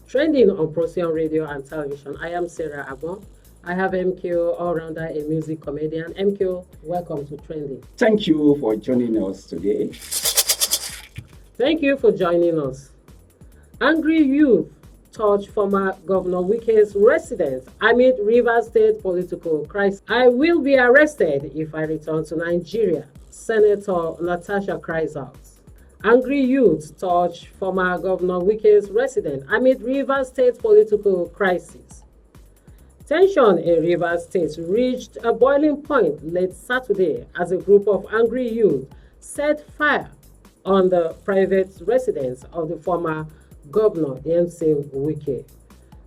Trending on Procyon Radio and Television, I am Sarah Agbon. I have MQ, all-rounder, a music comedian. MQ, welcome to Trending. Thank you for joining us today. Thank you for joining us. Angry youth touch former Governor Wike'S residence amid Rivers State political crisis. I will be arrested if I return to Nigeria, Senator Natasha Cries out. Angry youth touch former Governor Wike'S residence amid Rivers State political crisis. Tension in Rivers State reached a boiling point late Saturday as a group of angry youth set fire on the private residence of the former Governor EMC Wike.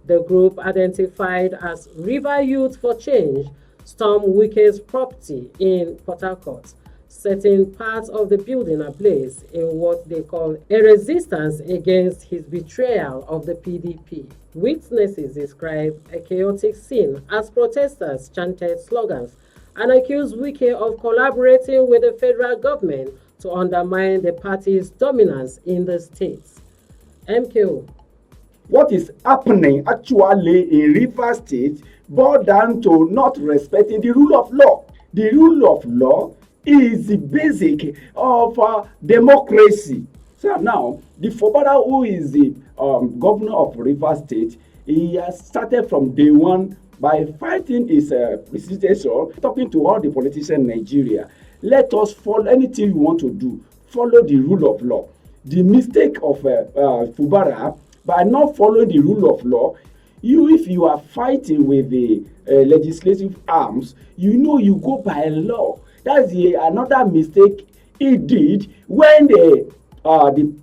The group, identified as River Youth for Change, stormed Wike's property in Port Harcourt, setting parts of the building ablaze in what they call a resistance against his betrayal of the PDP. Witnesses described a chaotic scene as protesters chanted slogans and accused Wike of collaborating with the federal government to undermine the party's dominance in the states. MQ. What is happening actually in Rivers State boils down to not respecting the rule of law. The rule of law is the basic of democracy. So now, the Fubara, who is the governor of Rivers State, he has started from day one by fighting his predecessor, talking to all the politicians in Nigeria. Let us follow anything we want to do. Follow the rule of law. The mistake of Fubara, by not following the rule of law, if you are fighting with the legislative arms, you go by law. That's another mistake he did when the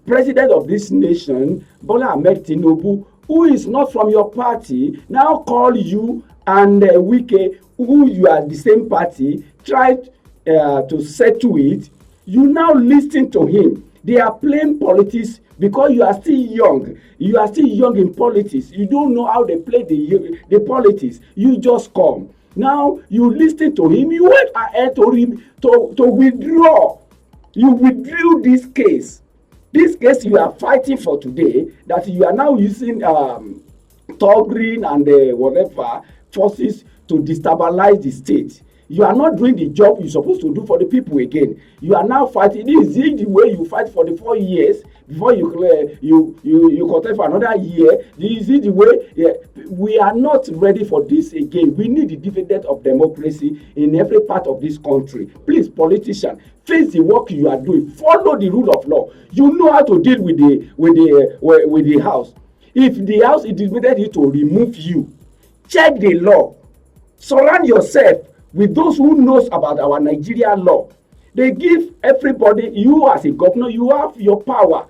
president of this nation, Bola Ahmed Tinubu, who is not from your party, now call you and Wike, who you are the same party, tried to settle it. You now listen to him. They are playing politics because you are still young. You are still young in politics. You don't know how they play the politics. You just come. Now you listen to him. You went ahead to him to withdraw. You withdrew this case. This case you are fighting for today, that you are now using Togrin and whatever forces to destabilize the state. You are not doing the job you're supposed to do for the people again. You are now fighting. This is the way you fight for the 4 years before you contest for another year. This is the way. Yeah, we are not ready for this again. We need the dividend of democracy in every part of this country. Please, politicians, face the work you are doing. Follow the rule of law. You know how to deal with the house. If the house is decided to remove you, check the law. Surround yourself with those who knows about our Nigerian law. They give everybody, you as a governor, you have your power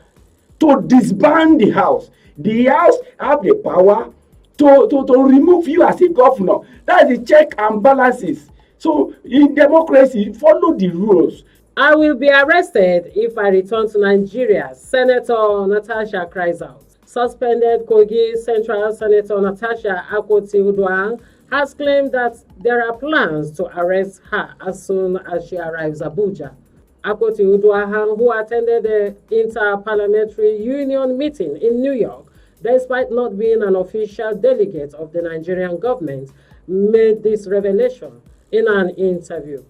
to disband the house. The house have the power to remove you as a governor. That's the check and balances. So in democracy, follow the rules. I will be arrested if I return to Nigeria, Senator Natasha Cries out. Suspended Kogi Central Senator Natasha Akpoti-Uduaghan has claimed that there are plans to arrest her as soon as she arrives Abuja. Akpoti-Uduaghan, who attended the Inter-Parliamentary Union meeting in New York, despite not being an official delegate of the Nigerian government, made this revelation in an interview.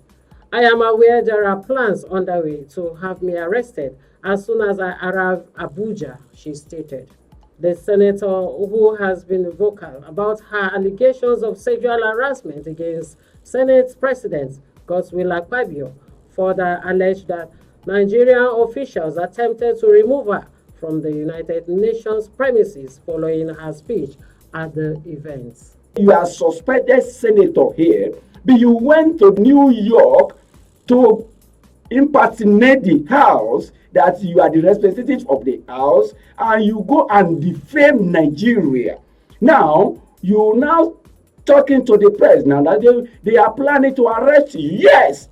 I am aware there are plans underway to have me arrested as soon as I arrive Abuja, she stated. The senator, who has been vocal about her allegations of sexual harassment against Senate President Godswill Akpabio, further alleged that Nigerian officials attempted to remove her from the United Nations premises following her speech at the events. You are suspected senator here, but you went to New York to impersonate the house, that you are the representative of the house, and you go and defame Nigeria. Now, you now talking to the press now that they are planning to arrest you. Yes,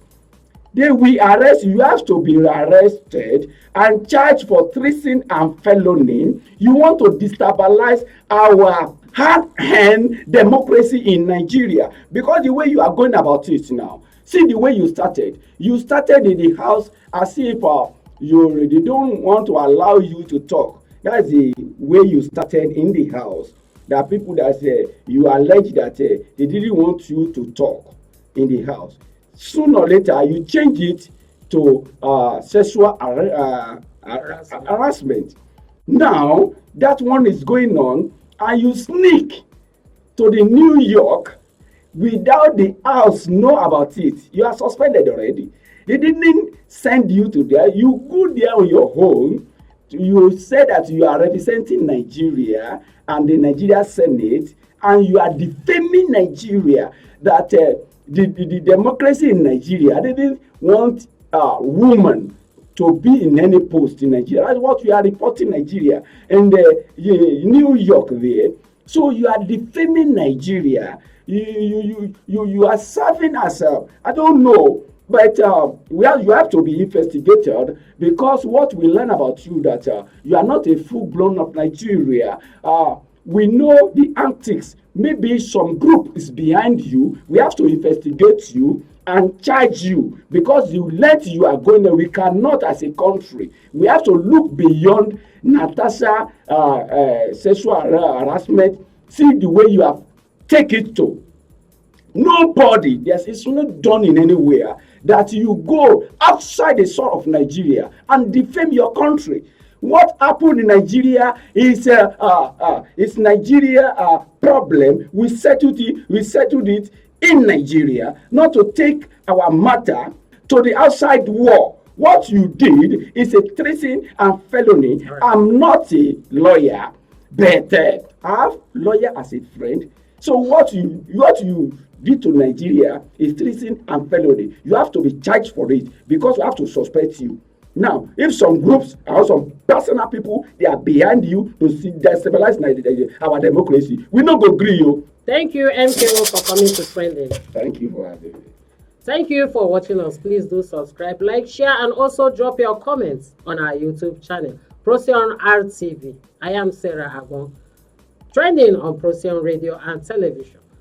they will arrest you. You have to be arrested and charged for treason and felony. You want to destabilize our hard-earned democracy in Nigeria, because the way you are going about it now, See the way you started. You started in the house as if they don't want to allow you to talk. That's the way you started in the house. There are people that say you allege that they didn't want you to talk in the house. Sooner or later, you change it to sexual harassment. Now, that one is going on, and you sneak to the New York without the house know about it. You are suspended already. They didn't send you to there. You go there on your own. You say that you are representing Nigeria and the Nigeria Senate, and you are defaming Nigeria, that the democracy in Nigeria didn't want women to be in any post in Nigeria. That's what you are reporting Nigeria and New York there. So you are defaming Nigeria. You are serving as I don't know, but you have to be investigated, because what we learn about you, that you are not a full-blown of Nigeria. We know the antics. Maybe some group is behind you. We have to investigate you and charge you, because you let you are going there. We cannot, as a country, we have to look beyond Natasha sexual harassment. See the way you have take it to. Nobody, yes, it's not done in anywhere that you go outside the soil of Nigeria and defame your country. What happened in Nigeria is Nigeria problem. We settled it in Nigeria, not to take our matter to the outside world. What you did is a treason and felony. Right. I'm not a lawyer, but I have lawyer as a friend. So what you did to Nigeria is treason and felony. You have to be charged for it, because we have to suspect you. Now, if some groups or some personal people, they are behind you to destabilize our democracy, we no go agree you. Thank you, MKO, for coming to Trending. Thank you for having me. Thank you for watching us. Please do subscribe, like, share, and also drop your comments on our YouTube channel, Procyon RTV. I am Sarah Agon. Trending on Procyon Radio and Television.